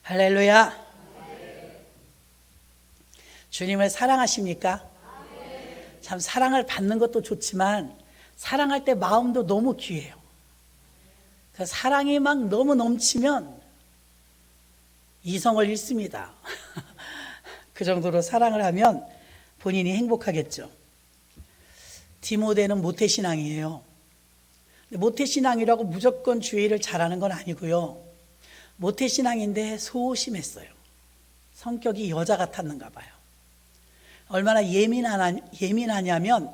할렐루야. 주님을 사랑하십니까? 참 사랑을 받는 것도 좋지만 사랑할 때 마음도 너무 귀해요. 그 사랑이 막 너무 넘치면 이성을 잃습니다. 그 정도로 사랑을 하면 본인이 행복하겠죠. 디모데는 모태신앙이에요. 모태신앙이라고 무조건 주의를 잘하는 건 아니고요. 모태신앙인데 소심했어요. 성격이 여자 같았는가 봐요. 얼마나 예민하냐면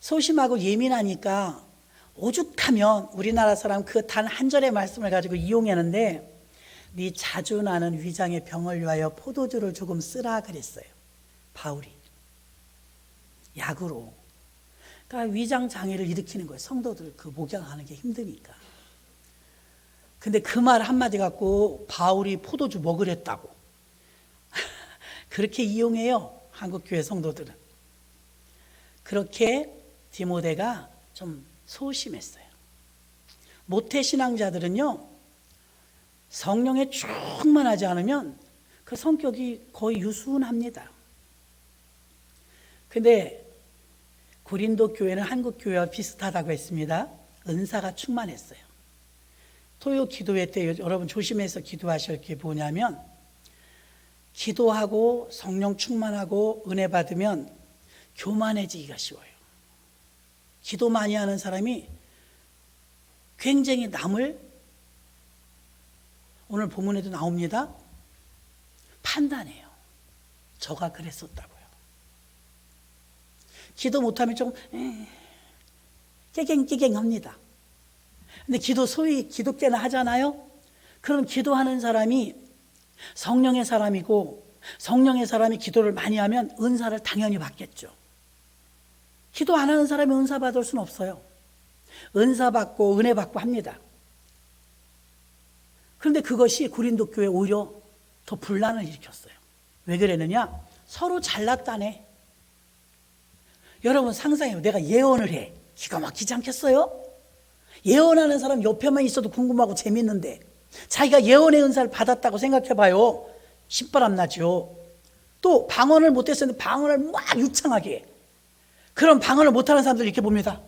소심하고 예민하니까 오죽하면 우리나라 사람 그 단 한 절의 말씀을 가지고 이용했는데 네 자주 나는 위장의 병을 위하여 포도주를 조금 쓰라 그랬어요. 바울이 약으로. 그러니까 위장 장애를 일으키는 거예요. 성도들 그 목양하는 게 힘드니까. 근데 그 말 한마디 갖고 바울이 포도주 먹으랬다고 그렇게 이용해요. 한국교회 성도들은. 그렇게 디모데가 좀 소심했어요. 모태신앙자들은요, 성령에 충만하지 않으면 그 성격이 거의 유순합니다. 근데 고린도 교회는 한국 교회와 비슷하다고 했습니다. 은사가 충만했어요. 토요 기도회 때 여러분 조심해서 기도하실 게 뭐냐면, 기도하고 성령 충만하고 은혜 받으면 교만해지기가 쉬워요. 기도 많이 하는 사람이 굉장히 남을, 오늘 본문에도 나옵니다, 판단해요. 저가 그랬었다고요. 기도 못하면 좀 깨갱깨갱합니다. 근데 소위 기독교는 하잖아요. 그럼 기도하는 사람이 성령의 사람이고 성령의 사람이 기도를 많이 하면 은사를 당연히 받겠죠. 기도 안 하는 사람이 은사 받을 수는 없어요. 은사 받고 은혜 받고 합니다. 그런데 그것이 고린도 교회에 오히려 더 분란을 일으켰어요. 왜 그랬느냐? 서로 잘났다네. 여러분 상상해요. 내가 예언을 해. 기가 막히지 않겠어요? 예언하는 사람 옆에만 있어도 궁금하고 재밌는데 자기가 예언의 은사를 받았다고 생각해봐요. 신바람 나죠. 또 방언을 못했었는데 방언을 막 유창하게 해. 그럼 방언을 못하는 사람들 이렇게 봅니다.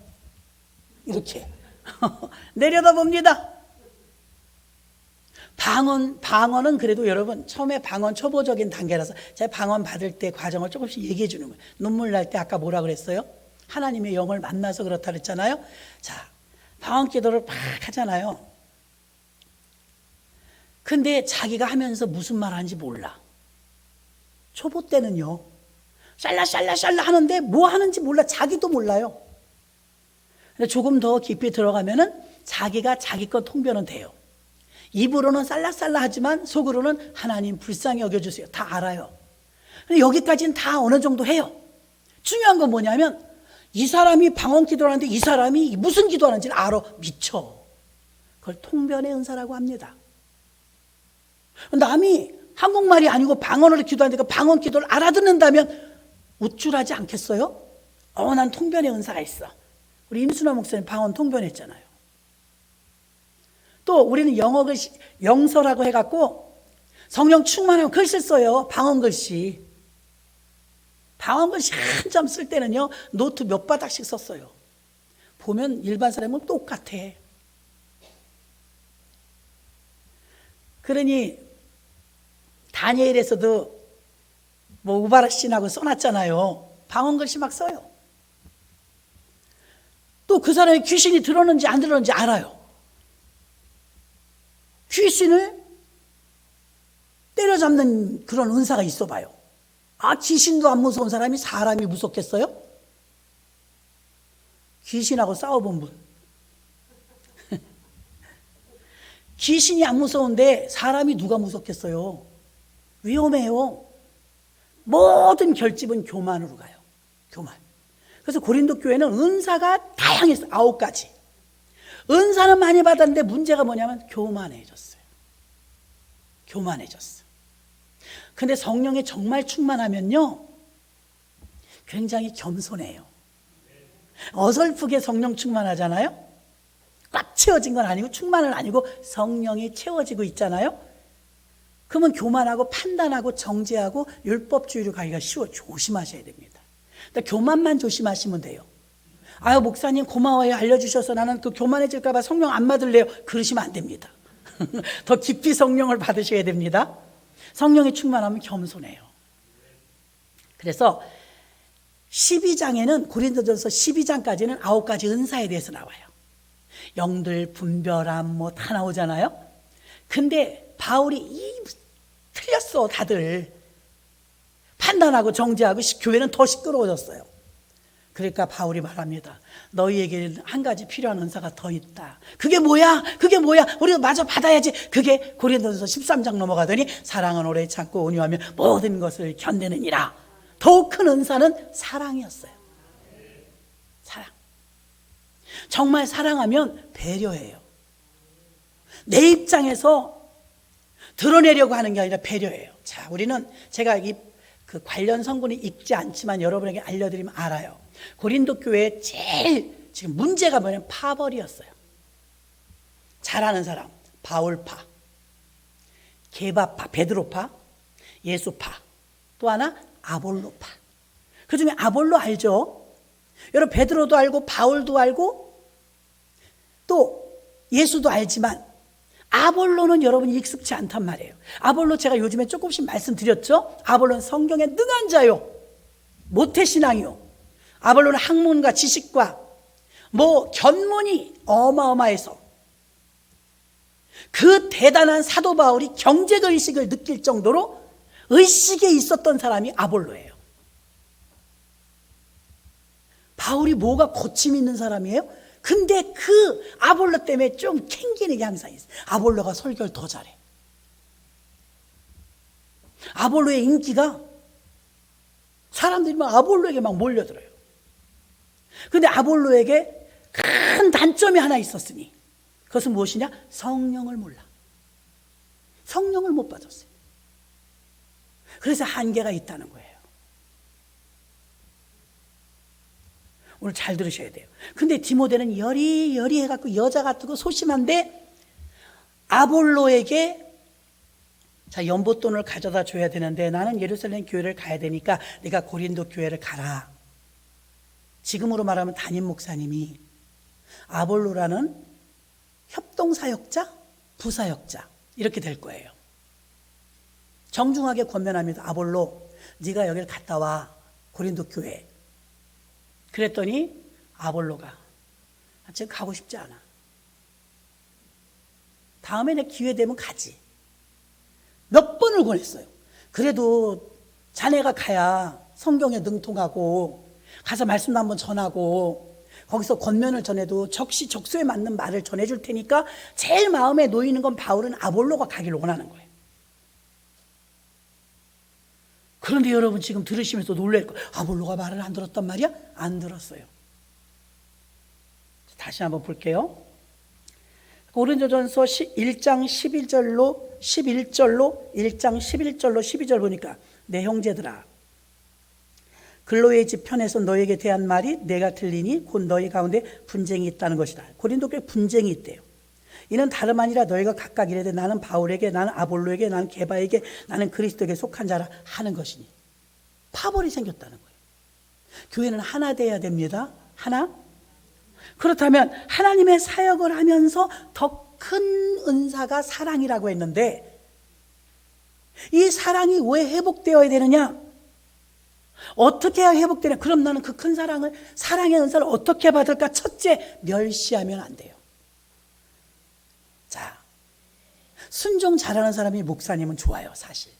이렇게 내려다봅니다. 방언은 그래도 여러분 처음에 방언 초보적인 단계라서 제가 방언 받을 때 과정을 조금씩 얘기해 주는 거예요. 눈물 날 때 아까 뭐라 그랬어요? 하나님의 영을 만나서 그렇다 그랬잖아요. 자, 방언 기도를 막 하잖아요. 근데 자기가 하면서 무슨 말 하는지 몰라. 초보 때는요, 샬라샬라샬라 하는데 뭐 하는지 몰라. 자기도 몰라요. 근데 조금 더 깊이 들어가면은 자기가 자기 것 통변은 돼요. 입으로는 쌀라쌀라 하지만 속으로는 하나님 불쌍히 여겨주세요. 다 알아요. 근데 여기까지는 다 어느 정도 해요. 중요한 건 뭐냐면 이 사람이 방언 기도를 하는데 이 사람이 무슨 기도하는지를 알아. 미쳐. 그걸 통변의 은사라고 합니다. 남이 한국말이 아니고 방언으로 기도하는데 그 방언 기도를 알아듣는다면 우쭐하지 않겠어요? 난 통변의 은사가 있어. 우리 임순화 목사님 방언 통변했잖아요. 또 우리는 영서라고 해갖고 성령 충만하면 글씨 써요. 방언 글씨. 방언 글씨 한참 쓸 때는요, 노트 몇 바닥씩 썼어요. 보면 일반 사람은 똑같아. 그러니 다니엘에서도 뭐 우바라 신하고 써놨잖아요. 방언 글씨 막 써요. 또 그 사람이 귀신이 들었는지 안 들었는지 알아요. 귀신을 때려잡는 그런 은사가 있어 봐요. 귀신도 안 무서운 사람이 사람이 무섭겠어요? 귀신하고 싸워본 분. 귀신이 안 무서운데 사람이 누가 무섭겠어요? 위험해요. 모든 결집은 교만으로 가요. 교만. 그래서 고린도 교회는 은사가 다양했어요. 9가지. 은사는 많이 받았는데 문제가 뭐냐면 교만해졌어요. 교만해졌어요. 근데 성령에 정말 충만하면요, 굉장히 겸손해요. 어설프게 성령 충만하잖아요. 꽉 채워진 건 아니고 충만은 아니고 성령이 채워지고 있잖아요. 그러면 교만하고 판단하고 정죄하고 율법주의로 가기가 쉬워. 조심하셔야 됩니다. 그러니까 교만만 조심하시면 돼요. 아유, 목사님 고마워요. 알려주셔서 나는 그 교만해질까 봐 성령 안 받을래요. 그러시면 안 됩니다. 더 깊이 성령을 받으셔야 됩니다. 성령이 충만하면 겸손해요. 그래서 12장에는 고린도전서 12장까지는 9가지 은사에 대해서 나와요. 영들, 분별함 뭐 다 나오잖아요. 근데 바울이 틀렸어. 다들 판단하고 정죄하고 교회는 더 시끄러워졌어요. 그러니까 바울이 말합니다. 너희에게는 한 가지 필요한 은사가 더 있다. 그게 뭐야? 그게 뭐야? 우리가 마저 받아야지. 그게 고린도전서 13장 넘어가더니 사랑은 오래 참고 온유하며 모든 것을 견디느니라. 더욱 큰 은사는 사랑이었어요. 사랑. 정말 사랑하면 배려해요. 내 입장에서 드러내려고 하는 게 아니라 배려해요. 자, 우리는 제가 그 관련 성분이 읽지 않지만 여러분에게 알려드리면 알아요. 고린도 교회에 제일 지금 문제가 뭐냐면 파벌이었어요. 잘하는 사람 바울파, 게바파, 베드로파, 예수파, 또 하나 아볼로파. 그중에 아볼로 알죠? 여러분 베드로도 알고 바울도 알고 또 예수도 알지만 아볼로는 여러분이 익숙치 않단 말이에요. 아볼로 제가 요즘에 조금씩 말씀드렸죠? 아볼로는 성경에 능한 자요, 모태신앙이요. 아볼로는 학문과 지식과 뭐 견문이 어마어마해서 그 대단한 사도 바울이 경제적 의식을 느낄 정도로 의식에 있었던 사람이 아볼로예요. 바울이 뭐가 고침 있는 사람이에요? 근데 그 아볼로 때문에 좀 캥기는 게 항상 있어요. 아볼로가 설교를 더 잘해. 아볼로의 인기가 사람들이 막 아볼로에게 막 몰려들어요. 근데 아볼로에게 큰 단점이 하나 있었으니 그것은 무엇이냐? 성령을 몰라. 성령을 못 받았어요. 그래서 한계가 있다는 거예요. 오늘 잘 들으셔야 돼요. 근데 디모데는 여리여리해갖고 여자 같고 소심한데 아볼로에게 자, 연보돈을 가져다 줘야 되는데 나는 예루살렘 교회를 가야 되니까 네가 고린도 교회를 가라. 지금으로 말하면 담임 목사님이 아볼로라는 협동사역자, 부사역자 이렇게 될 거예요. 정중하게 권면합니다. 아볼로, 네가 여기를 갔다 와. 고린도 교회. 그랬더니 아볼로가 지금 가고 싶지 않아. 다음에 내 기회 되면 가지. 몇 번을 권했어요. 그래도 자네가 가야 성경에 능통하고 가서 말씀도 한번 전하고 거기서 권면을 전해도 적시적소에 맞는 말을 전해줄 테니까 제일 마음에 놓이는 건 바울은 아볼로가 가기를 원하는 거예요. 그런데 여러분 지금 들으시면서 놀랄 거예요. 아볼로가 말을 안 들었단 말이야? 안 들었어요. 다시 한번 볼게요. 고린도전서 1장 11절로 1장 11절로 12절 보니까 내 형제들아 글로의 집 편에서 너에게 대한 말이 내가 들리니 곧 너희 가운데 분쟁이 있다는 것이다. 고린도 교회 분쟁이 있대요. 이는 다름 아니라 너희가 각각 이르되 나는 바울에게, 나는 아볼로에게, 나는 게바에게, 나는 그리스도에게 속한 자라 하는 것이니 파벌이 생겼다는 거예요. 교회는 하나 돼야 됩니다. 하나. 그렇다면 하나님의 사역을 하면서 더 큰 은사가 사랑이라고 했는데 이 사랑이 왜 회복되어야 되느냐? 어떻게 해야 회복되냐? 그럼 나는 그 큰 사랑의 은사를 어떻게 받을까? 첫째, 멸시하면 안 돼요. 자, 순종 잘하는 사람이 목사님은 좋아요, 사실.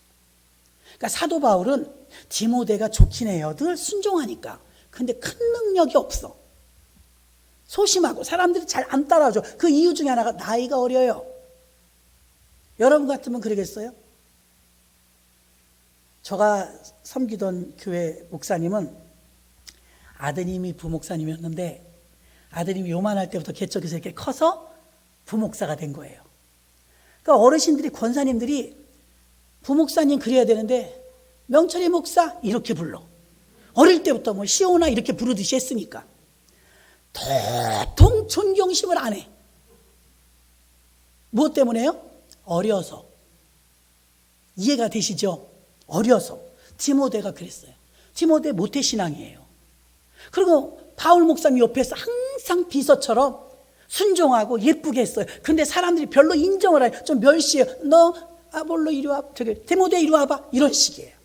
그러니까 사도 바울은 디모데가 좋긴 해요. 늘 순종하니까. 근데 큰 능력이 없어. 소심하고 사람들이 잘 안 따라줘. 그 이유 중에 하나가 나이가 어려요. 여러분 같으면 그러겠어요? 제가 섬기던 교회 목사님은 아드님이 부목사님이었는데 아드님이 요만할 때부터 개척해서 이렇게 커서 부목사가 된 거예요. 그러니까 어르신들이, 권사님들이 부목사님 그래야 되는데 명철이 목사 이렇게 불러. 어릴 때부터 뭐 시오나 이렇게 부르듯이 했으니까 도통 존경심을 안 해. 무엇 때문에요? 어려서. 이해가 되시죠? 어려서. 디모데가 그랬어요. 디모데 모태신앙이에요. 그리고 바울 목사님 옆에서 항상 비서처럼 순종하고 예쁘게 했어요. 근데 사람들이 별로 인정을 안 해요. 좀 멸시해요. 너 아볼로 이리 와, 디모데 이리 와봐, 이런 식이에요.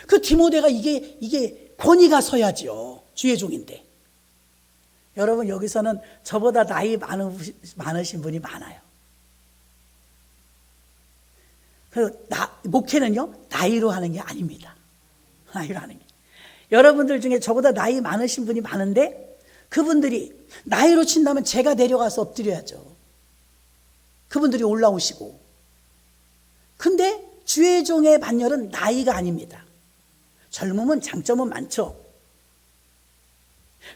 그 디모데가 이게 권위가 서야지요. 주의 종인데. 여러분, 여기서는 저보다 나이 많으신 분이 많아요. 목회는요, 나이로 하는 게 아닙니다. 나이로 하는 게. 여러분들 중에 저보다 나이 많으신 분이 많은데, 그분들이 나이로 친다면 제가 내려가서 엎드려야죠. 그분들이 올라오시고. 근데 주의 종의 반열은 나이가 아닙니다. 젊음은 장점은 많죠.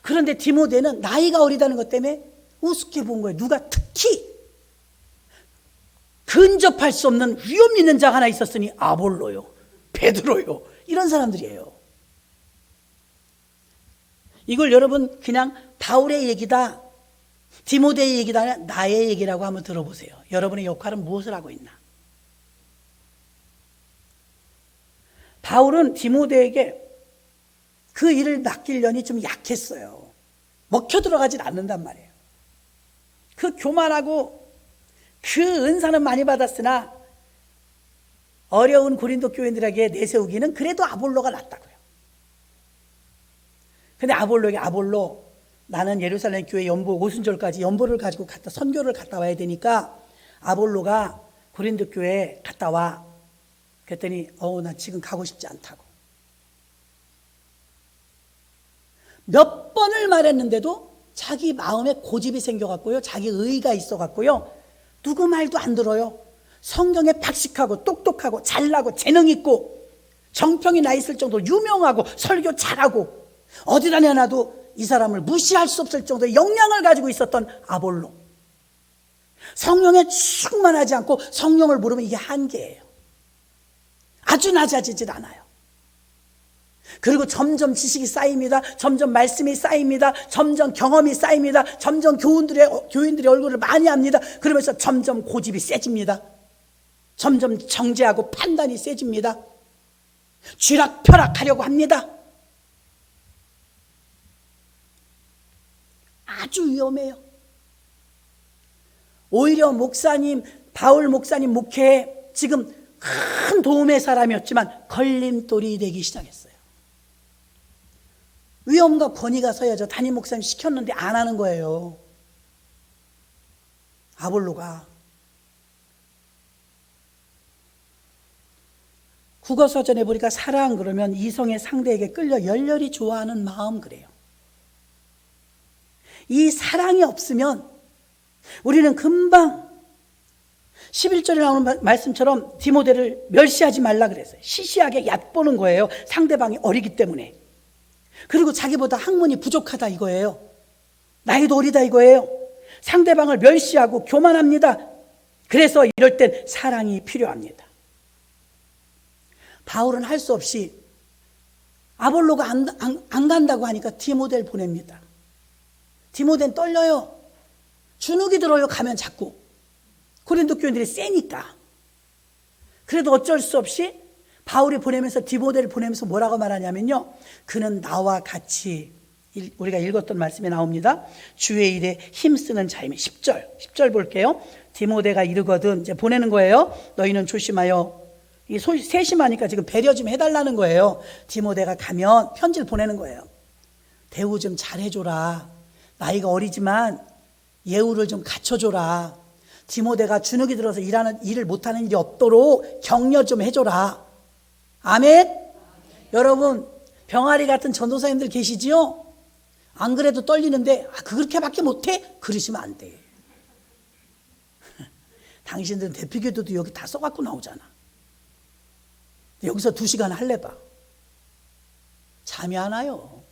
그런데 디모데는 나이가 어리다는 것 때문에 우습게 본 거예요. 누가 특히 근접할 수 없는 위험 있는 자가 하나 있었으니 아볼로요, 베드로요, 이런 사람들이에요. 이걸 여러분 그냥 바울의 얘기다, 디모데의 얘기다, 아니라 나의 얘기라고 한번 들어보세요. 여러분의 역할은 무엇을 하고 있나? 바울은 디모데에게 그 일을 맡기려니 좀 약했어요. 먹혀 들어가진 않는단 말이에요. 그 교만하고 그 은사는 많이 받았으나 어려운 고린도 교인들에게 내세우기는 그래도 아볼로가 낫다고요. 근데 아볼로에게 아볼로, 나는 예루살렘 교회 연보 오순절까지 연보를 가지고 선교를 갔다 와야 되니까 아볼로가 고린도 교회에 갔다 와. 그랬더니 나 지금 가고 싶지 않다고. 몇 번을 말했는데도 자기 마음에 고집이 생겨갖고요, 자기 의의가 있어갖고요, 누구 말도 안 들어요. 성경에 박식하고 똑똑하고 잘나고 재능 있고 정평이 나 있을 정도로 유명하고 설교 잘하고 어디다 내놔도 이 사람을 무시할 수 없을 정도의 역량을 가지고 있었던 아볼로. 성령에 충만하지 않고 성령을 모르면 이게 한계예요. 아주 낮아지질 않아요. 그리고 점점 지식이 쌓입니다. 점점 말씀이 쌓입니다. 점점 경험이 쌓입니다. 점점 교인들의 얼굴을 많이 합니다. 그러면서 점점 고집이 세집니다. 점점 정죄하고 판단이 세집니다. 쥐락펴락하려고 합니다. 아주 위험해요. 오히려 바울 목사님 목회에 지금 큰 도움의 사람이었지만 걸림돌이 되기 시작했어요. 위험과 권위가 서야죠. 담임 목사님 시켰는데 안 하는 거예요. 아볼로가. 국어서전에 보니까 사랑 그러면 이성의 상대에게 끌려 열렬히 좋아하는 마음 그래요. 이 사랑이 없으면 우리는 금방 11절에 나오는 말씀처럼 디모데를 멸시하지 말라 그랬어요. 시시하게 얕보는 거예요. 상대방이 어리기 때문에. 그리고 자기보다 학문이 부족하다 이거예요. 나이도 어리다 이거예요. 상대방을 멸시하고 교만합니다. 그래서 이럴 땐 사랑이 필요합니다. 바울은 할 수 없이 아볼로가 안 간다고 하니까 디모데를 보냅니다. 디모데는 떨려요. 주눅이 들어요. 가면 자꾸. 고린도 교인들이 세니까. 그래도 어쩔 수 없이 바울이 보내면서 디모데를 보내면서 뭐라고 말하냐면요, 그는 나와 같이, 우리가 읽었던 말씀에 나옵니다. 주의 일에 힘쓰는 자이며. 10절 볼게요. 디모데가 이르거든, 이제 보내는 거예요. 너희는 조심하여. 이 세심하니까 지금 배려 좀 해달라는 거예요. 디모데가 가면 편지를 보내는 거예요. 대우 좀 잘해줘라. 나이가 어리지만 예우를 좀 갖춰줘라. 디모데가 주눅이 들어서 일을 못하는 일이 없도록 격려 좀 해줘라. 아멘? 여러분, 병아리 같은 전도사님들 계시지요? 안 그래도 떨리는데 그렇게밖에 못해? 그러시면 안 돼. 당신들은 대피기도도 여기 다 써갖고 나오잖아. 여기서 2시간 할래봐. 잠이 안 와요.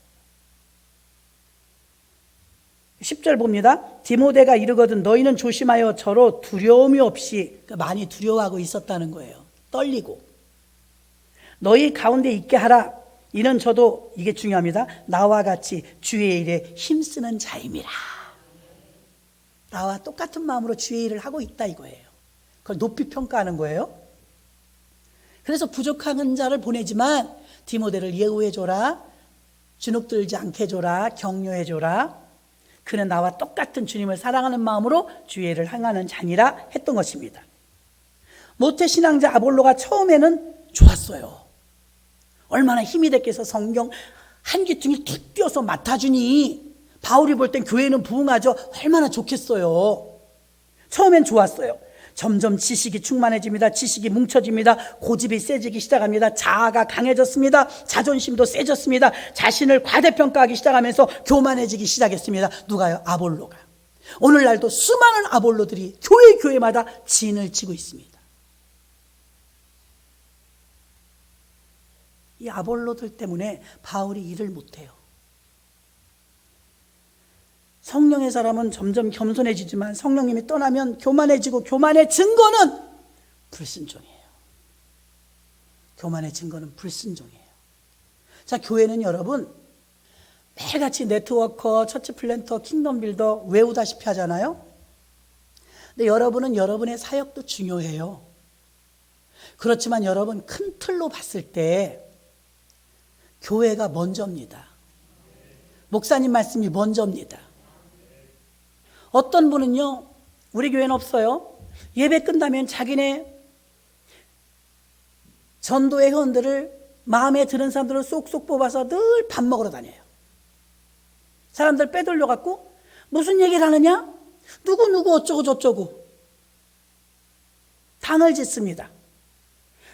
10절 봅니다. 디모데가 이르거든 너희는 조심하여 저로 두려움이 없이, 많이 두려워하고 있었다는 거예요. 떨리고. 너희 가운데 있게 하라. 이는 저도, 이게 중요합니다, 나와 같이 주의 일에 힘쓰는 자임이라. 나와 똑같은 마음으로 주의 일을 하고 있다 이거예요. 그걸 높이 평가하는 거예요. 그래서 부족한 자를 보내지만 디모데를 예우해줘라, 주눅들지 않게 해줘라, 격려해줘라. 그는 나와 똑같은 주님을 사랑하는 마음으로 주의를 행하는 자니라 했던 것입니다. 모태신앙자 아볼로가 처음에는 좋았어요. 얼마나 힘이 됐겠어. 성경 한 귀퉁이 툭 띄어서 맡아주니 바울이 볼 땐 교회는 부흥하죠. 얼마나 좋겠어요. 처음엔 좋았어요. 점점 지식이 충만해집니다. 지식이 뭉쳐집니다. 고집이 세지기 시작합니다. 자아가 강해졌습니다. 자존심도 세졌습니다. 자신을 과대평가하기 시작하면서 교만해지기 시작했습니다. 누가요? 아볼로가. 오늘날도 수많은 아볼로들이 교회마다 진을 치고 있습니다. 이 아볼로들 때문에 바울이 일을 못해요. 성령의 사람은 점점 겸손해지지만 성령님이 떠나면 교만해지고, 교만의 증거는 불순종이에요. 교만의 증거는 불순종이에요. 자, 교회는 여러분 매일같이 네트워커, 처치 플랜터, 킹덤 빌더 외우다시피 하잖아요. 근데 여러분은 여러분의 사역도 중요해요. 그렇지만 여러분 큰 틀로 봤을 때 교회가 먼저입니다. 목사님 말씀이 먼저입니다. 어떤 분은요, 우리 교회는 없어요. 예배 끝나면 자기네 전도의 회원들을, 마음에 드는 사람들을 쏙쏙 뽑아서 늘 밥 먹으러 다녀요. 사람들 빼돌려 갖고 무슨 얘기를 하느냐? 누구 어쩌고 저쩌고 당을 짓습니다.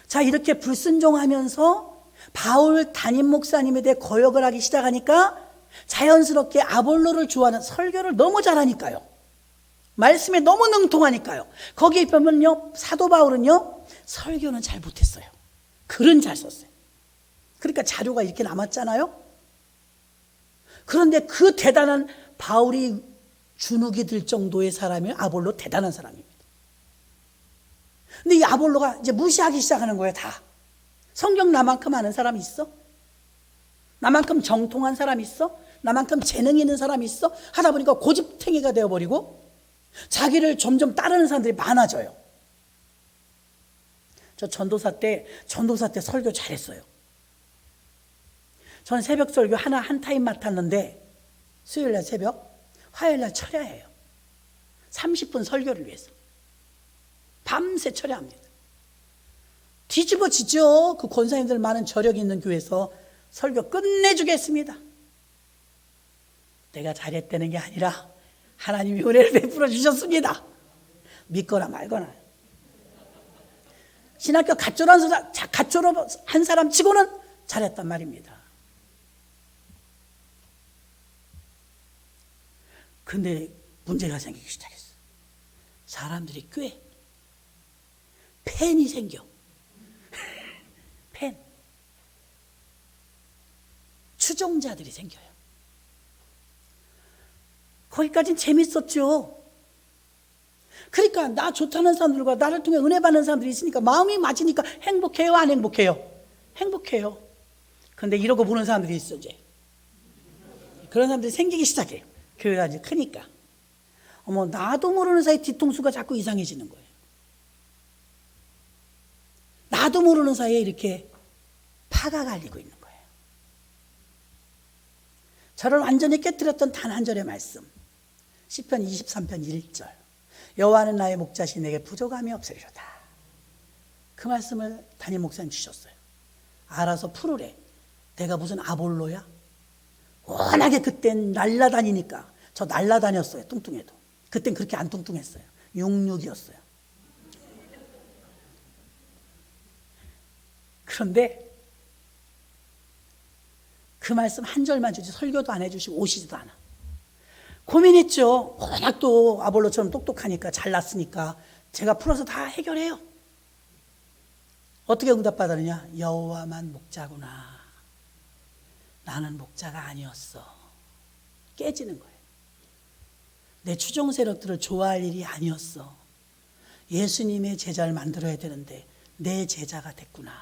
자, 이렇게 불순종하면서 바울 담임 목사님에 대해 거역을 하기 시작하니까 자연스럽게 아볼로를 좋아하는, 설교를 너무 잘하니까요. 말씀에 너무 능통하니까요. 거기에 보면요, 사도 바울은요, 설교는 잘 못했어요. 글은 잘 썼어요. 그러니까 자료가 이렇게 남았잖아요. 그런데 그 대단한 바울이 주눅이 들 정도의 사람이 아볼로, 대단한 사람입니다. 근데 이 아볼로가 이제 무시하기 시작하는 거예요. 다. 성경 나만큼 아는 사람이 있어? 나만큼 정통한 사람이 있어? 나만큼 재능 있는 사람이 있어? 하다 보니까 고집탱이가 되어버리고 자기를 점점 따르는 사람들이 많아져요. 저 전도사 때 설교 잘했어요. 저는 새벽 설교 한 타임 맡았는데, 수요일날 새벽, 화요일날 철야해요. 30분 설교를 위해서 밤새 철야합니다. 뒤집어지죠. 그 권사님들 많은 저력 있는 교회에서 설교 끝내주겠습니다. 내가 잘했다는 게 아니라 하나님이 은혜를 베풀어 주셨습니다. 믿거나 말거나. 신학교 갓 졸업한 사람 치고는 잘했단 말입니다. 근데 문제가 생기기 시작했어요. 사람들이 꽤 팬이 생겨. 팬. 추종자들이 생겨요. 거기까지는 재밌었죠. 그러니까 나 좋다는 사람들과 나를 통해 은혜 받는 사람들이 있으니까 마음이 맞으니까 행복해요, 안 행복해요? 행복해요. 그런데 이러고 보는 사람들이 있어. 이제 그런 사람들이 생기기 시작해요. 교회가 이제 크니까. 어머, 나도 모르는 사이 뒤통수가 자꾸 이상해지는 거예요. 나도 모르는 사이에 이렇게 파가 갈리고 있는 거예요. 저를 완전히 깨뜨렸던 단 한 절의 말씀, 시편 23편 1절. 여호와는 나의 목자시 내게 부족함이 없으리로다. 그 말씀을 담임 목사님 주셨어요. 알아서 풀으래. 내가 무슨 아볼로야? 워낙에 그땐 날라다니니까. 저 날라다녔어요. 뚱뚱해도. 그땐 그렇게 안 뚱뚱했어요. 66이었어요. 그런데 그 말씀 한 절만 주지 설교도 안 해주시고 오시지도 않아. 고민했죠. 워낙 또 아볼로처럼 똑똑하니까, 잘났으니까 제가 풀어서 다 해결해요. 어떻게 응답받았느냐? 여호와만 목자구나. 나는 목자가 아니었어. 깨지는 거예요. 내 추종 세력들을 좋아할 일이 아니었어. 예수님의 제자를 만들어야 되는데 내 제자가 됐구나.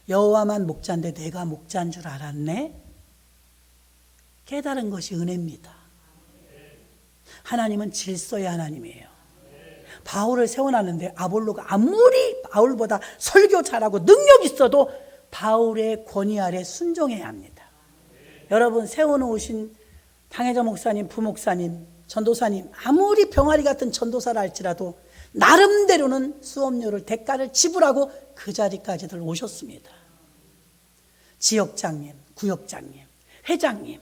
여호와만 목자인데 내가 목자인 줄 알았네. 깨달은 것이 은혜입니다. 하나님은 질서의 하나님이에요. 바울을 세워놨는데 아볼로가 아무리 바울보다 설교 잘하고 능력 있어도 바울의 권위 아래 순종해야 합니다. 여러분, 세워놓으신 당회자 목사님, 부목사님, 전도사님, 아무리 병아리 같은 전도사라 할지라도 나름대로는 수업료를, 대가를 지불하고 그 자리까지들 오셨습니다. 지역장님, 구역장님, 회장님,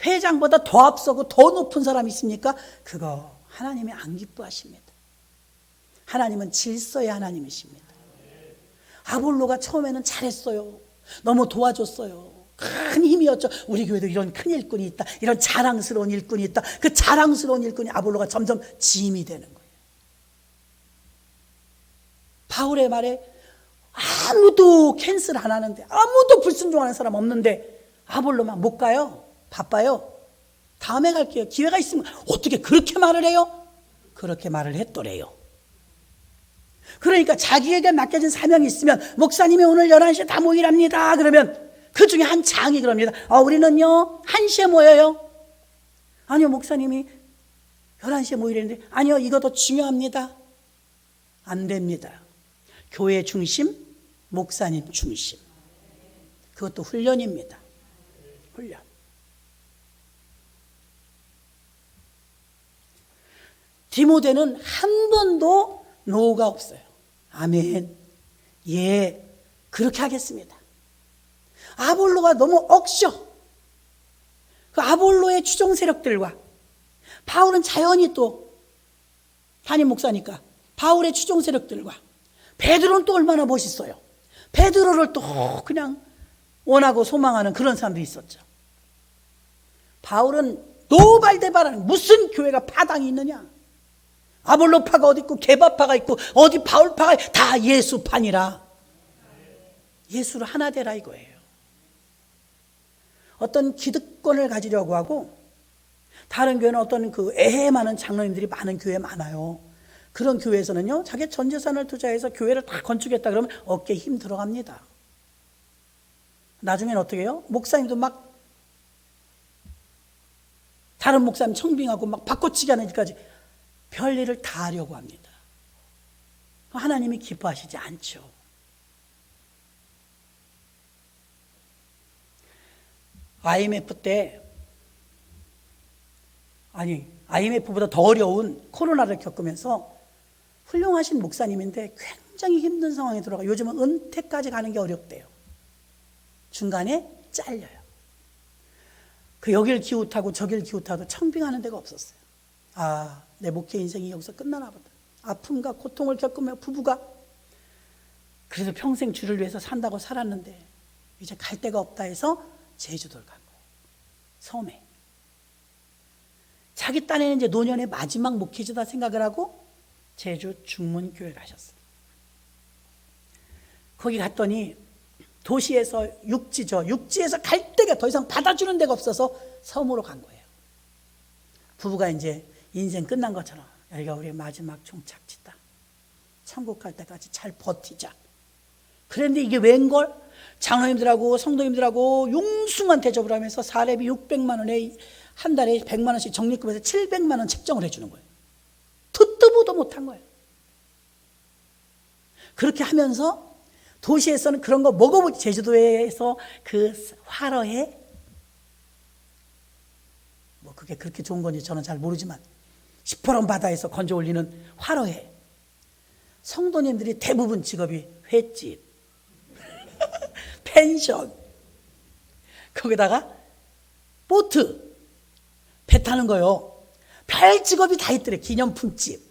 회장보다 더 앞서고 더 높은 사람이 있습니까? 그거 하나님이 안 기뻐하십니다. 하나님은 질서의 하나님이십니다. 아볼로가 처음에는 잘했어요. 너무 도와줬어요. 큰 힘이었죠. 우리 교회도 이런 큰 일꾼이 있다, 이런 자랑스러운 일꾼이 있다. 그 자랑스러운 일꾼이 아볼로가 점점 짐이 되는 거예요. 바울의 말에 아무도 캔슬 안 하는데, 아무도 불순종하는 사람 없는데 아볼로만 못 가요. 바빠요. 다음에 갈게요. 기회가 있으면. 어떻게 그렇게 말을 해요? 그렇게 말을 했더래요. 그러니까 자기에게 맡겨진 사명이 있으면, 목사님이 오늘 11시에 다 모이랍니다. 그러면 그 중에 한 장이 그럽니다. 우리는요 1시에 모여요. 아니요, 목사님이 11시에 모이라는데, 아니요, 이거 더 중요합니다. 안 됩니다. 교회 중심, 목사님 중심. 그것도 훈련입니다. 훈련. 디모데는 한 번도 노가 없어요. 아멘. 예, 그렇게 하겠습니다. 아볼로가 너무 억셔. 그 아볼로의 추종 세력들과, 바울은 자연히 또 담임 목사니까 바울의 추종 세력들과, 베드로는 또 얼마나 멋있어요. 베드로를 또 그냥 원하고 소망하는 그런 사람들이 있었죠. 바울은 노발대발하는, 무슨 교회가 파당이 있느냐. 아볼로파가 어디 있고 게바파가 있고 어디 바울파가, 다 예수판이라. 예수를 하나 되라 이거예요. 어떤 기득권을 가지려고 하고, 다른 교회는 어떤 그 애해 많은 장로님들이 많은 교회 많아요. 그런 교회에서는요, 자기 전 재산을 투자해서 교회를 다 건축했다 그러면 어깨에 힘 들어갑니다. 나중에는 어떻게 해요? 목사님도 막 다른 목사님 청빙하고 막 바꿔치기 하는 일까지 별일을 다 하려고 합니다. 하나님이 기뻐하시지 않죠. IMF 때, IMF보다 더 어려운 코로나를 겪으면서 훌륭하신 목사님인데 굉장히 힘든 상황에 들어가, 요즘은 은퇴까지 가는 게 어렵대요. 중간에 잘려요. 그 여길 기웃하고 저길 기웃하도 청빙하는 데가 없었어요. 내 목회 인생이 여기서 끝나나 보다. 아픔과 고통을 겪으며 부부가 그래도 평생 주를 위해서 산다고 살았는데 이제 갈 데가 없다 해서 제주도를 간 거예요. 섬에. 자기 딴에는 이제 노년의 마지막 목회지다 생각을 하고 제주 중문교회 가셨어요. 거기 갔더니 도시에서 육지에서 갈 데가 더 이상 받아주는 데가 없어서 섬으로 간 거예요. 부부가 이제 인생 끝난 것처럼, 여기가 우리의 마지막 종착지다. 천국 갈 때까지 잘 버티자. 그런데 이게 웬걸? 장로님들하고 성도님들하고 융숭한 대접을 하면서 사례비 600만 원에 한 달에 100만 원씩 적립금해서 700만 원 책정을 해주는 거예요. 듣도 보도 못한 거예요. 그렇게 하면서 도시에서는 그런 거 먹어보지. 제주도에서 그 화로에, 뭐 그게 그렇게 좋은 건지 저는 잘 모르지만, 시퍼런 바다에서 건져 올리는 화로에 성도님들이 대부분 직업이 횟집, 펜션, 거기다가 보트, 배 타는 거요. 별 직업이 다 있더래. 기념품집.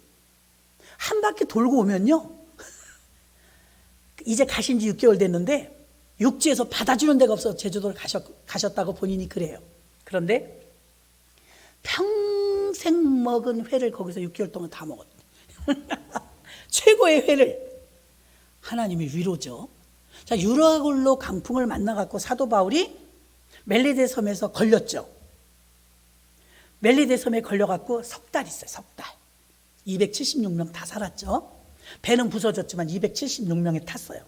한 바퀴 돌고 오면요, 이제 가신 지 6개월 됐는데 육지에서 받아주는 데가 없어서 제주도를 가셨다고 본인이 그래요. 그런데 평생 먹은 회를 거기서 6개월 동안 다 먹었대. 최고의 회를. 하나님이 위로죠. 자, 유라굴로 강풍을 만나갖고 사도 바울이 멜리데 섬에서 걸렸죠. 멜리데 섬에 걸려갖고 석 달 있어요. 석 달. 276명 다 살았죠. 배는 부서졌지만 276명이 탔어요.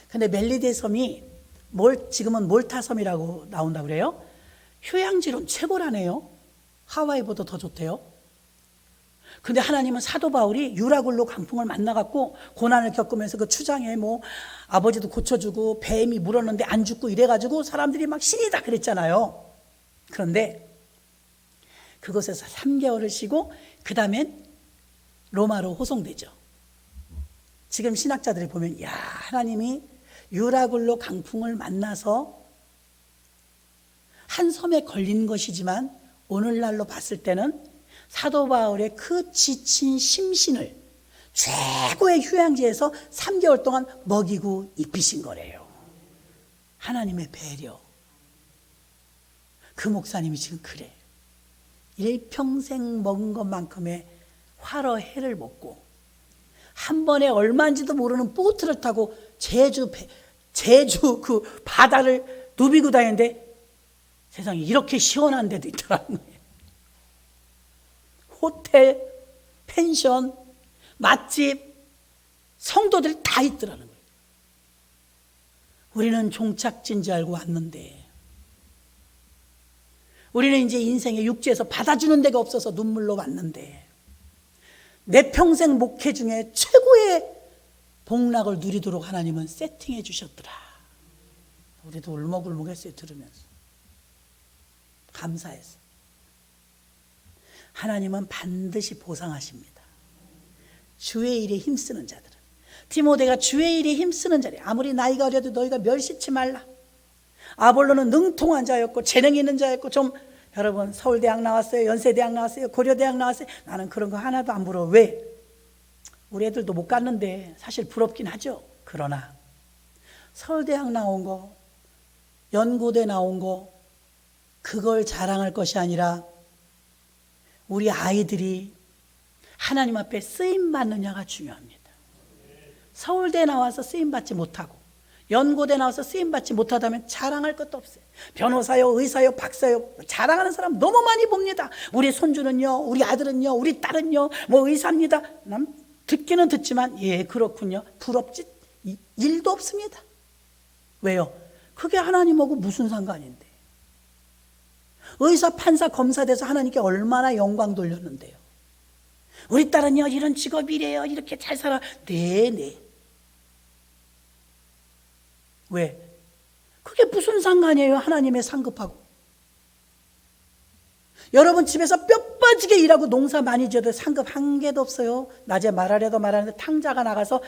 근데 멜리데 섬이 지금은 몰타 섬이라고 나온다고 그래요. 휴양지로는 최고라네요. 하와이보다 더 좋대요. 근데 하나님은 사도 바울이 유라굴로 강풍을 만나갖고 고난을 겪으면서 그 추장에 뭐 아버지도 고쳐주고 뱀이 물었는데 안 죽고 이래가지고 사람들이 막 신이다 그랬잖아요. 그런데 그곳에서 3개월을 쉬고 그 다음엔 로마로 호송되죠. 지금 신학자들이 보면 야, 하나님이 유라굴로 강풍을 만나서 한 섬에 걸린 것이지만 오늘날로 봤을 때는 사도 바울의 그 지친 심신을 최고의 휴양지에서 3개월 동안 먹이고 입히신 거래요. 하나님의 배려. 그 목사님이 지금 그래. 일평생 먹은 것만큼의 화로해를 먹고 한 번에 얼마인지도 모르는 보트를 타고 제주 그 바다를 누비고 다니는데 세상에 이렇게 시원한 데도 있더라는 거예요. 호텔, 펜션, 맛집, 성도들이 다 있더라는 거예요. 우리는 종착지인 줄 알고 왔는데 우리는 이제 인생의 육지에서 받아주는 데가 없어서 눈물로 왔는데 내 평생 목회 중에 최고의 복락을 누리도록 하나님은 세팅해 주셨더라. 우리도 울먹울먹했어요. 들으면서 감사해서. 하나님은 반드시 보상하십니다. 주의 일에 힘쓰는 자들은. 디모데가 주의 일에 힘쓰는 자리. 아무리 나이가 어려도 너희가 멸시치 말라. 아볼로는 능통한 자였고 재능 있는 자였고 좀 여러분 서울대학 나왔어요. 연세대학 나왔어요. 고려대학 나왔어요. 나는 그런 거 하나도 안 부러워. 왜? 우리 애들도 못 갔는데 사실 부럽긴 하죠. 그러나 서울대학 나온 거, 연고대 나온 거 그걸 자랑할 것이 아니라 우리 아이들이 하나님 앞에 쓰임받느냐가 중요합니다. 서울대 나와서 쓰임받지 못하고 연고대 나와서 쓰임받지 못하다면 자랑할 것도 없어요. 변호사요, 의사요, 박사요 자랑하는 사람 너무 많이 봅니다. 우리 손주는요, 우리 아들은요, 우리 딸은요 뭐 의사입니다. 난 듣기는 듣지만 예 그렇군요. 부럽지 일도 없습니다. 왜요? 그게 하나님하고 무슨 상관인데. 의사, 판사, 검사 돼서 하나님께 얼마나 영광 돌렸는데요. 우리 딸은요 이런 직업이래요. 이렇게 잘 살아. 네네. 왜? 그게 무슨 상관이에요? 하나님의 상급하고. 여러분 집에서 뼈 빠지게 일하고 농사 많이 지어도 상급 한 개도 없어요. 낮에 말하려도 말하는데 탕자가 나가서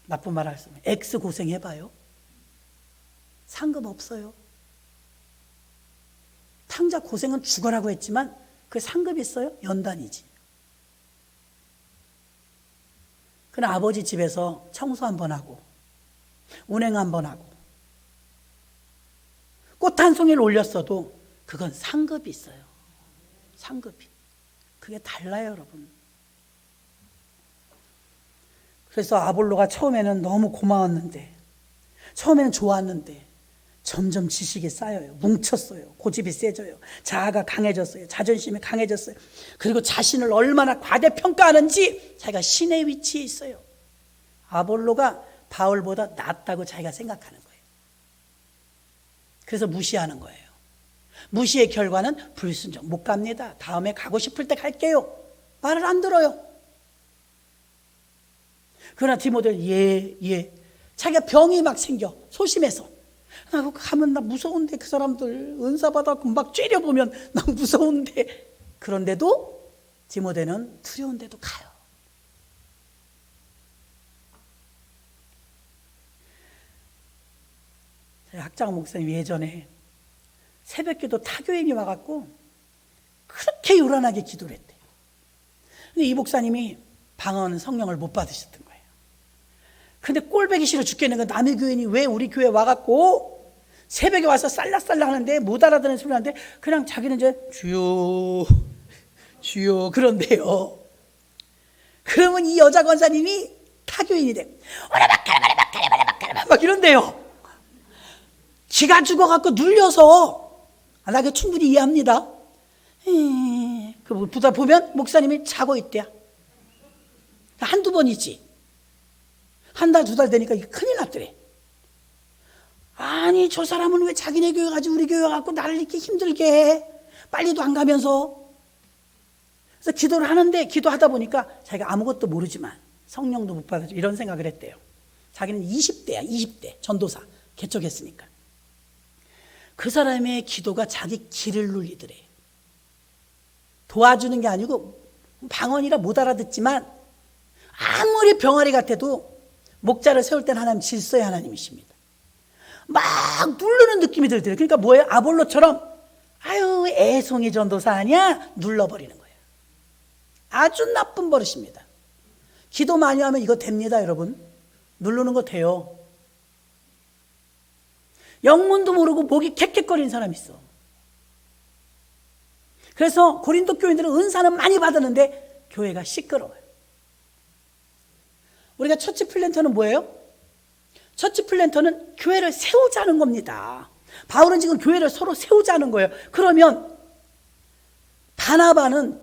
나쁜 말 하겠습니다. X 고생해봐요. 상급 없어요. 탕자 고생은 죽어라고 했지만 그 상급 있어요? 연단이지. 그러나 아버지 집에서 청소 한번 하고 운행 한번 하고 꽃 한 송이를 올렸어도 그건 상급이 있어요. 상급이. 그게 달라요, 여러분. 그래서 아볼로가 처음에는 너무 고마웠는데, 처음에는 좋았는데 점점 지식이 쌓여요. 뭉쳤어요. 고집이 세져요. 자아가 강해졌어요. 자존심이 강해졌어요. 그리고 자신을 얼마나 과대평가하는지 자기가 신의 위치에 있어요. 아볼로가 바울보다 낫다고 자기가 생각하는 거예요. 그래서 무시하는 거예요. 무시의 결과는 불순종. 못 갑니다. 다음에 가고 싶을 때 갈게요. 말을 안 들어요. 그러나 디모데는 예. 자기가 병이 막 생겨. 소심해서. 나 가면 나 무서운데 그 사람들 은사 받아서 막 째려보면 나 무서운데. 그런데도 디모데는 두려운데도 가요. 학장 목사님 예전에 새벽기도 타교인이 와갖고 그렇게 요란하게 기도를 했대요. 근데 이 목사님이 방언 성령을 못 받으셨던 거예요. 근데 꼴배기 싫어 죽겠는 거 남의 교인이 왜 우리 교회 와갖고 새벽에 와서 쌀락쌀락 하는데 못 알아듣는 소리 하는데 그냥 자기는 이제 주여 그런데요. 그러면 이 여자 권사님이 타교인이 돼. 오라박카라바라박카라바라박카라바 막 이런데요. 기가 죽어갖고 눌려서 나 그 충분히 이해합니다. 그 보다 보면 목사님이 자고 있대요. 한두 번이지. 한 달, 두 달 되니까 이게 큰일 났더래. 아니 저 사람은 왜 자기네 교회 가지고 우리 교회 갖고 나를 이렇게 힘들게 해. 빨리도 안 가면서. 그래서 기도를 하는데 기도하다 보니까 자기가 아무것도 모르지만 성령도 못 받아줘 이런 생각을 했대요. 자기는 20대야 20대 전도사 개척했으니까. 그 사람의 기도가 자기 길을 눌리더래. 도와주는 게 아니고 방언이라 못 알아듣지만 아무리 병아리 같아도 목자를 세울 때는 하나님 질서의 하나님이십니다. 막 누르는 느낌이 들더래요. 그러니까 뭐예요? 아볼로처럼 아유 애송이 전도사 아니야? 눌러버리는 거예요. 아주 나쁜 버릇입니다. 기도 많이 하면 이거 됩니다, 여러분. 누르는 거 돼요. 영문도 모르고 목이 캑캑거리는 사람 있어. 그래서 고린도 교인들은 은사는 많이 받았는데 교회가 시끄러워요. 우리가 처치 플랜터는 뭐예요? 처치 플랜터는 교회를 세우자는 겁니다. 바울은 지금 교회를 서로 세우자는 거예요. 그러면 바나바는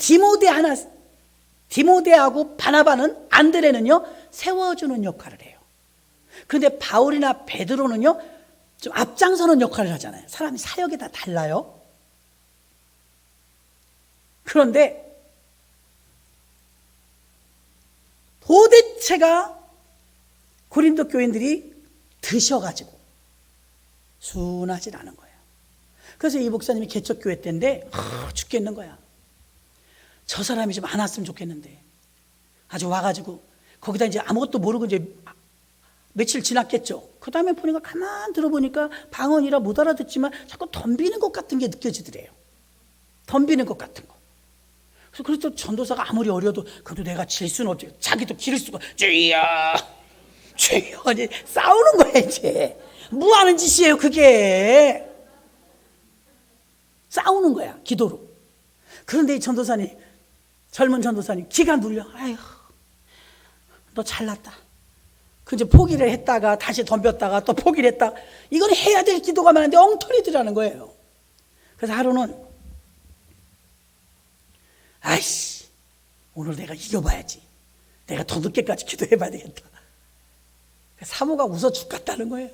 디모데하고 바나바는 안드레는요 세워주는 역할을 해요. 그런데 바울이나 베드로는요 좀 앞장서는 역할을 하잖아요. 사람이 사역이 다 달라요. 그런데 도대체가 고린도 교인들이 드셔가지고 순하지 않은 거예요. 그래서 이 목사님이 개척교회 때인데 죽겠는 거야. 저 사람이 좀 안 왔으면 좋겠는데 아주 와가지고 거기다 이제 아무것도 모르고 이제 며칠 지났겠죠. 그 다음에 보니까 가만 들어보니까 방언이라 못 알아듣지만 자꾸 덤비는 것 같은 게 느껴지더래요. 덤비는 것 같은 거. 그래서 전도사가 아무리 어려도 그래도 내가 질 수는 없지. 자기도 기를 수가. 주여 주여 이제 싸우는 거야 이제. 뭐 하는 짓이에요 그게. 싸우는 거야 기도로. 그런데 이 전도사님 젊은 전도사님 기가 눌려. 아휴 너 잘났다. 그 이제 포기를 했다가 다시 덤볐다가 또 포기를 했다. 이건 해야 될 기도가 많은데 엉터리들하는 거예요. 그래서 하루는 아이씨 오늘 내가 이겨봐야지. 내가 더 늦게까지 기도해봐야 되겠다. 사모가 웃어 죽겠다는 거예요.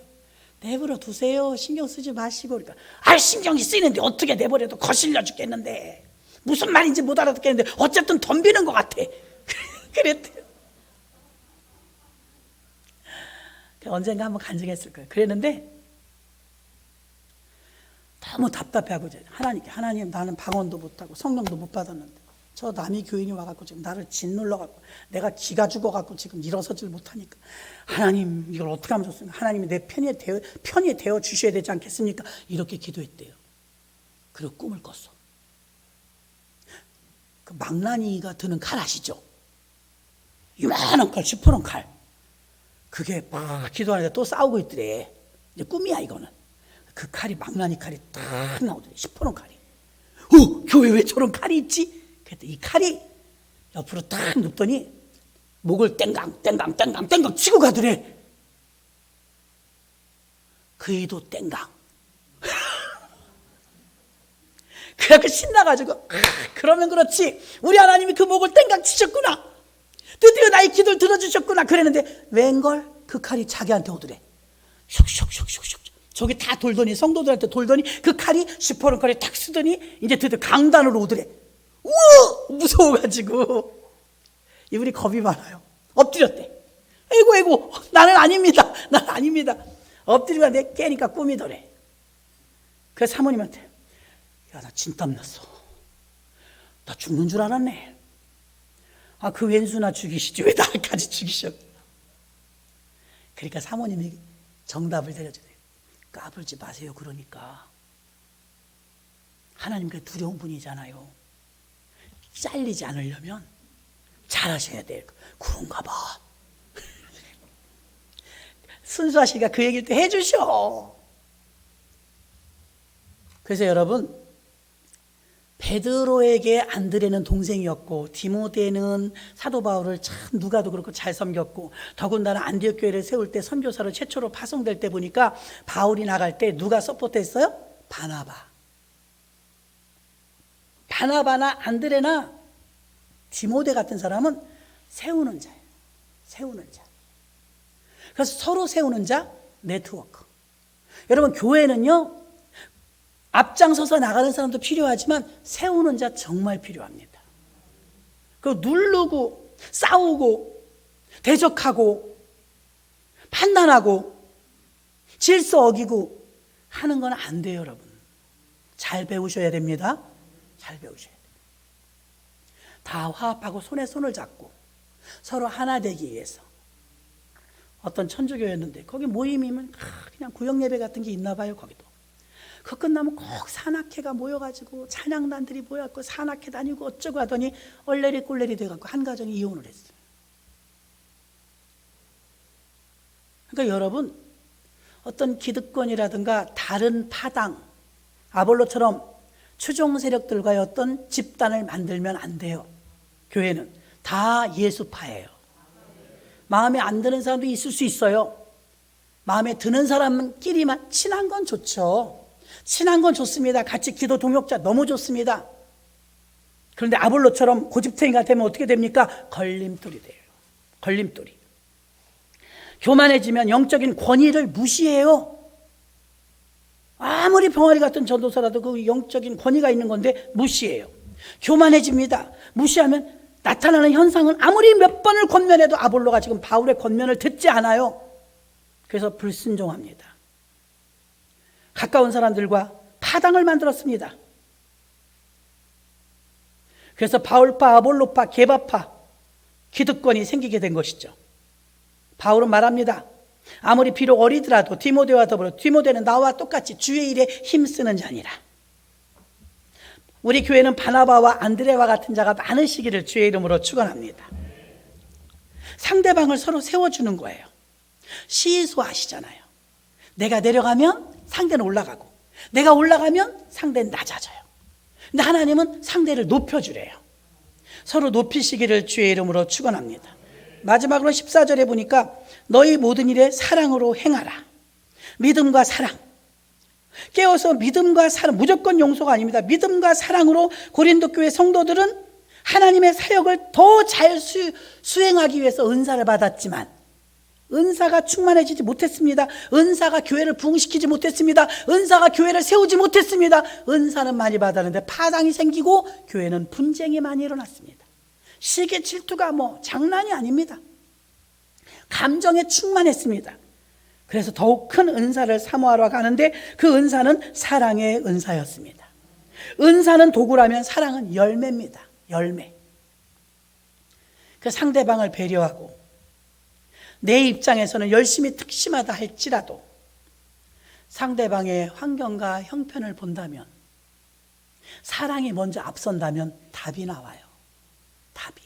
내버려 두세요. 신경 쓰지 마시고. 그러니까 신경이 쓰이는데 어떻게 내버려도 거슬려 죽겠는데 무슨 말인지 못 알아듣겠는데 어쨌든 덤비는 것 같아. 그랬대요. 언젠가 한번 간증했을 거예요. 그랬는데 너무 답답해하고 하나님께 하나님 나는 방언도 못하고 성령도 못 받았는데 저 남이 교인이 와갖고 지금 나를 짓눌러갖고 내가 기가 죽어갖고 지금 일어서질 못하니까 하나님 이걸 어떻게 하면 좋습니까? 하나님이 내 편이 되어 주셔야 되지 않겠습니까? 이렇게 기도했대요. 그리고 꿈을 꿨어. 그 망나니가 드는 칼 아시죠? 이만한 칼, 10%는 칼. 그게 막 기도하는데 또 싸우고 있더래. 이제 꿈이야 이거는. 그 칼이 망나니 칼이 딱 나오더래. 10%는 칼이. 교회 왜 저런 칼이 있지? 그랬더니 이 칼이 옆으로 딱 눕더니 목을 땡강 치고 가더래. 그이도 땡강. 그래갖고 신나가지고 그러면 그렇지 우리 하나님이 그 목을 땡강 치셨구나. 드디어 나의 기도를 들어주셨구나 그랬는데 웬걸 그 칼이 자기한테 오더래. 슉슉슉슉슉 저기 다 돌더니 성도들한테 돌더니 그 칼이 시퍼런 칼이 탁 쓰더니 이제 드디어 강단으로 오더래. 우와 무서워가지고 이분이 겁이 많아요. 엎드렸대. 아이고 나는 아닙니다. 엎드리고 내 깨니까 꿈이더래. 그래서 사모님한테 야 나 진땀 났어. 나 죽는 줄 알았네. 그 왼수나 죽이시지 왜 나까지 죽이셔. 그러니까 사모님이 정답을 내려주세요. 까불지 마세요. 그러니까 하나님께 두려운 분이잖아요. 잘리지 않으려면 잘하셔야 돼요. 그런가 봐. 순수하시니까 그 얘기를 또 해주셔. 그래서 여러분 베드로에게 안드레는 동생이었고 디모데는 사도 바울을 참 누가도 그렇고 잘 섬겼고 더군다나 안디옥 교회를 세울 때 선교사로 최초로 파송될 때 보니까 바울이 나갈 때 누가 서포트했어요? 바나바나 안드레나 디모데 같은 사람은 세우는 자예요. 세우는 자. 그래서 서로 세우는 자 네트워크. 여러분 교회는요 앞장서서 나가는 사람도 필요하지만 세우는 자 정말 필요합니다. 그 누르고 싸우고 대적하고 판단하고 질서 어기고 하는 건 안 돼요, 여러분. 잘 배우셔야 됩니다. 잘 배우셔야 돼요. 다 화합하고 손에 손을 잡고 서로 하나 되기 위해서. 어떤 천주교였는데 거기 모임이면 그냥 구역예배 같은 게 있나 봐요. 거기도 그 끝나면 꼭 산악회가 모여가지고 찬양단들이 모여갖고 산악회 다니고 어쩌고 하더니 얼레리 꼴레리 돼갖고 한 가정이 이혼을 했어요. 그러니까 여러분, 어떤 기득권이라든가 다른 파당, 아볼로처럼 추종 세력들과의 어떤 집단을 만들면 안 돼요. 교회는 다 예수파예요. 마음에 안 드는 사람도 있을 수 있어요. 마음에 드는 사람끼리만 친한 건 좋죠. 친한 건 좋습니다. 같이 기도 동역자 너무 좋습니다. 그런데 아볼로처럼 고집탱이가 되면 어떻게 됩니까? 걸림돌이 돼요. 걸림돌이. 교만해지면 영적인 권위를 무시해요. 아무리 병아리 같은 전도사라도 그 영적인 권위가 있는 건데 무시해요. 교만해집니다. 무시하면 나타나는 현상은 아무리 몇 번을 권면해도 아볼로가 지금 바울의 권면을 듣지 않아요. 그래서 불순종합니다. 가까운 사람들과 파당을 만들었습니다. 그래서 바울파, 아볼로파, 게바파, 기득권이 생기게 된 것이죠. 바울은 말합니다. 아무리 비록 어리더라도 디모데와 더불어 디모데는 나와 똑같이 주의 일에 힘쓰는 자니라. 우리 교회는 바나바와 안드레와 같은 자가 많으시기를 주의 이름으로 축원합니다. 상대방을 서로 세워주는 거예요. 시소하시잖아요. 내가 내려가면 상대는 올라가고 내가 올라가면 상대는 낮아져요. 근데 하나님은 상대를 높여주래요. 서로 높이시기를 주의 이름으로 축원합니다. 마지막으로 14절에 보니까 너희 모든 일에 사랑으로 행하라. 믿음과 사랑. 깨워서 믿음과 사랑, 무조건 용서가 아닙니다. 믿음과 사랑으로 고린도 교회 성도들은 하나님의 사역을 더 잘 수행하기 위해서 은사를 받았지만 은사가 충만해지지 못했습니다. 은사가 교회를 부흥시키지 못했습니다. 은사가 교회를 세우지 못했습니다. 은사는 많이 받았는데 파당이 생기고 교회는 분쟁이 많이 일어났습니다. 시기 질투가 장난이 아닙니다. 감정에 충만했습니다. 그래서 더욱 큰 은사를 사모하러 가는데 그 은사는 사랑의 은사였습니다. 은사는 도구라면 사랑은 열매입니다. 열매. 그 상대방을 배려하고 내 입장에서는 열심히 특심하다 할지라도 상대방의 환경과 형편을 본다면 사랑이 먼저 앞선다면 답이 나와요. 답이.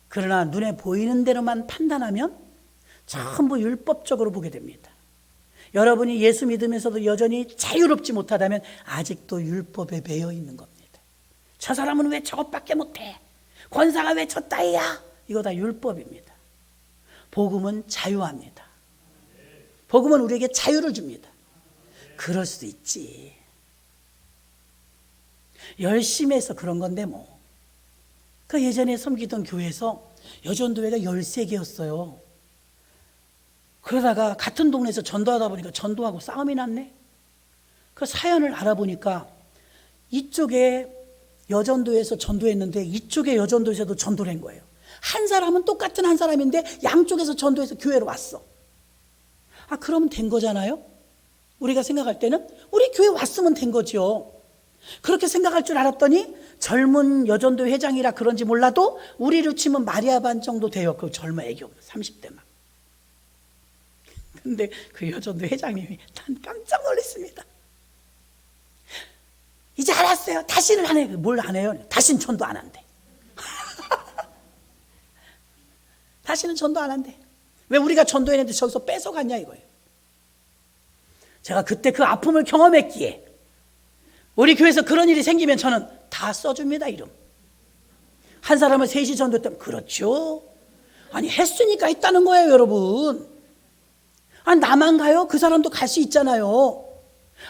그러나 눈에 보이는 대로만 판단하면 전부 율법적으로 보게 됩니다. 여러분이 예수 믿으면서도 여전히 자유롭지 못하다면 아직도 율법에 매여 있는 겁니다. 저 사람은 왜 저것밖에 못해? 권사가 왜 저 따위야? 이거 다 율법입니다. 복음은 자유합니다. 복음은 우리에게 자유를 줍니다. 그럴 수도 있지. 열심히 해서 그런 건데 그 예전에 섬기던 교회에서 여전도회가 13개였어요. 그러다가 같은 동네에서 전도하다 보니까 전도하고 싸움이 났네. 그 사연을 알아보니까 이쪽에 여전도에서 전도했는데 이쪽에 여전도에서도 전도를 한 거예요. 한 사람은 똑같은 한 사람인데 양쪽에서 전도해서 교회로 왔어. 그러면 된 거잖아요. 우리가 생각할 때는 우리 교회 왔으면 된 거죠. 그렇게 생각할 줄 알았더니 젊은 여전도 회장이라 그런지 몰라도 우리로 치면 마리아 반 정도 돼요. 그 젊은 애교 30대만. 근데 그 여전도 회장님이 난 깜짝 놀랐습니다. 이제 알았어요. 다시는 안 해요. 뭘 안 해요? 다시는 전도 안 한대. 다시는 전도 안 한대. 왜 우리가 전도했는데 저기서 뺏어갔냐 이거예요. 제가 그때 그 아픔을 경험했기에 우리 교회에서 그런 일이 생기면 저는 다 써줍니다. 이름. 한 사람을 셋이 전도했다면 그렇죠. 아니 했으니까 있다는 거예요. 여러분. 나만 가요? 그 사람도 갈 수 있잖아요.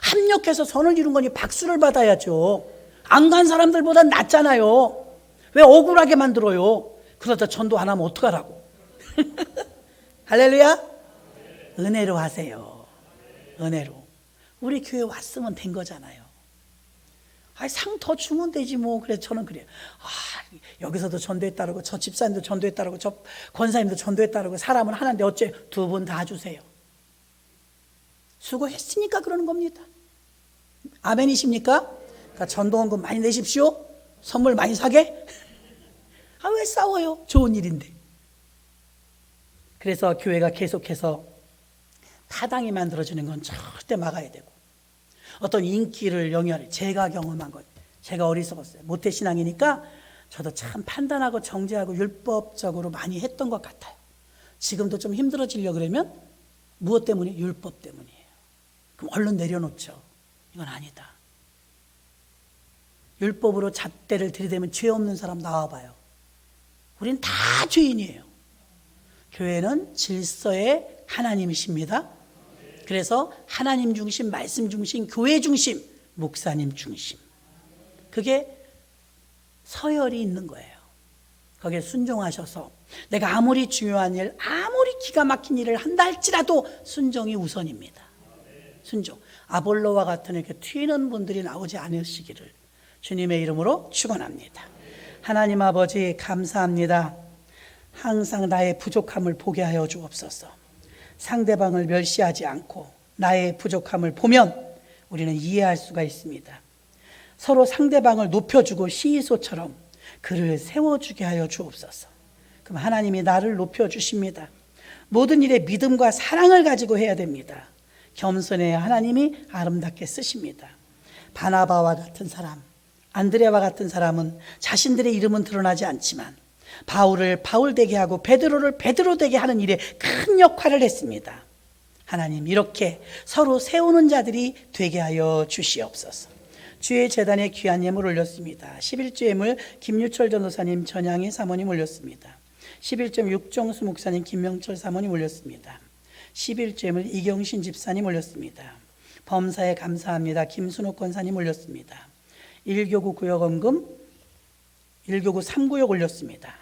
합력해서 선을 이룬 거니 박수를 받아야죠. 안 간 사람들보다 낫잖아요. 왜 억울하게 만들어요? 그러다 전도 안 하면 어떡하라고. 할렐루야. 은혜로 하세요. 은혜로. 우리 교회 왔으면 된 거잖아요. 아, 상 더 주면 되지 뭐. 그래서 저는 그래요. 아, 여기서도 전도했다라고, 저 집사님도 전도했다라고, 저 권사님도 전도했다라고, 사람은 하나인데 어째 두 분 다 주세요. 수고했으니까 그러는 겁니다. 아멘이십니까? 그러니까 전도원금 많이 내십시오. 선물 많이 사게. 아, 왜 싸워요? 좋은 일인데. 그래서 교회가 계속해서 타당히 만들어지는 건 절대 막아야 되고, 어떤 인기를 영위하는, 제가 경험한 것, 제가 어리석었어요. 모태신앙이니까 저도 참 판단하고 정죄하고 율법적으로 많이 했던 것 같아요. 지금도 좀 힘들어지려고 그러면 무엇 때문에? 율법 때문이에요. 그럼 얼른 내려놓죠. 이건 아니다. 율법으로 잣대를 들이대면 죄 없는 사람 나와봐요. 우린 다 죄인이에요. 교회는 질서의 하나님이십니다. 그래서 하나님 중심, 말씀 중심, 교회 중심, 목사님 중심. 그게 서열이 있는 거예요. 거기에 순종하셔서 내가 아무리 중요한 일, 아무리 기가 막힌 일을 한다 할지라도 순종이 우선입니다. 순종. 아볼로와 같은 이렇게 튀는 분들이 나오지 않으시기를 주님의 이름으로 축원합니다. 하나님 아버지 감사합니다. 항상 나의 부족함을 보게 하여 주옵소서. 상대방을 멸시하지 않고 나의 부족함을 보면 우리는 이해할 수가 있습니다. 서로 상대방을 높여주고 시이소처럼 그를 세워주게 하여 주옵소서. 그럼 하나님이 나를 높여주십니다. 모든 일에 믿음과 사랑을 가지고 해야 됩니다. 겸손해야 하나님이 아름답게 쓰십니다. 바나바와 같은 사람, 안드레와 같은 사람은 자신들의 이름은 드러나지 않지만 바울을 바울 되게 하고 베드로를 베드로 되게 하는 일에 큰 역할을 했습니다. 하나님, 이렇게 서로 세우는 자들이 되게 하여 주시옵소서. 주의 재단에 귀한 예물 올렸습니다. 11조 예물 김유철 전도사님, 전향희 사모님 올렸습니다. 11조 육정수 목사님, 김명철 사모님 올렸습니다. 11조 예물 이경신 집사님 올렸습니다. 범사에 감사합니다. 김순옥 권사님 올렸습니다. 1교구 구역원금 1교구 3구역 올렸습니다.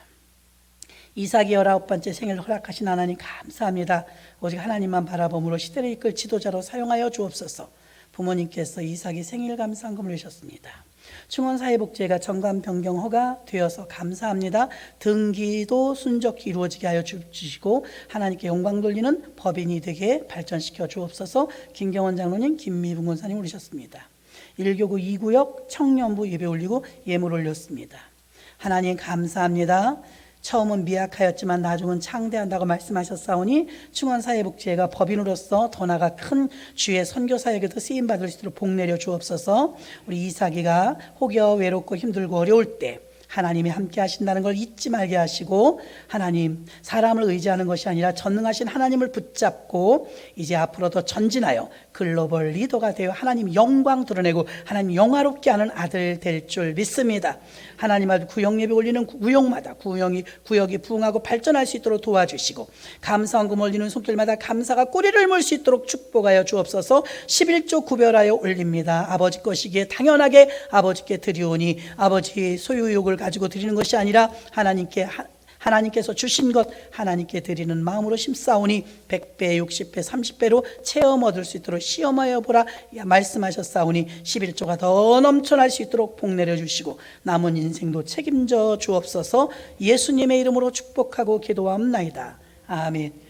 이삭이 19번째 생일 허락하신 하나님 감사합니다. 오직 하나님만 바라봄으로 시대를 이끌 지도자로 사용하여 주옵소서. 부모님께서 이삭이 생일 감사한금을 내셨습니다. 충원사회복지회가 정관 변경 허가 되어서 감사합니다. 등기도 순적히 이루어지게 하여 주시고 하나님께 영광 돌리는 법인이 되게 발전시켜 주옵소서. 김경원 장로님, 김미분 권사님 올리셨습니다. 1교구 2구역 청년부 예배 올리고 예물 올렸습니다. 하나님 감사합니다. 처음은 미약하였지만 나중은 창대한다고 말씀하셨사오니 충원사회복지회가 법인으로서 더 나아가 큰 주의 선교사역에도 쓰임받을 수 있도록 복 내려 주옵소서. 우리 이삭이가 혹여 외롭고 힘들고 어려울 때 하나님이 함께 하신다는 걸 잊지 말게 하시고, 하나님, 사람을 의지하는 것이 아니라 전능하신 하나님을 붙잡고 이제 앞으로 더 전진하여 글로벌 리더가 되어 하나님 영광 드러내고 하나님 영화롭게 하는 아들 될 줄 믿습니다. 하나님 아들 구역 예배 올리는 구역마다 구역이 부흥하고 발전할 수 있도록 도와주시고, 감사헌금 올리는 손길마다 감사가 꼬리를 물 수 있도록 축복하여 주옵소서. 11조 구별하여 올립니다. 아버지 것이기에 당연하게 아버지께 드리오니 아버지의 소유욕을 가지고 드리는 것이 아니라 하나님께서 주신 것 하나님께 드리는 마음으로 심사오니 100배, 60배, 30배로 체험 얻을 수 있도록 시험하여 보라 말씀하셨사오니 11조가 더 넘쳐날 수 있도록 복 내려주시고 남은 인생도 책임져 주옵소서. 예수님의 이름으로 축복하고 기도하옵나이다. 아멘.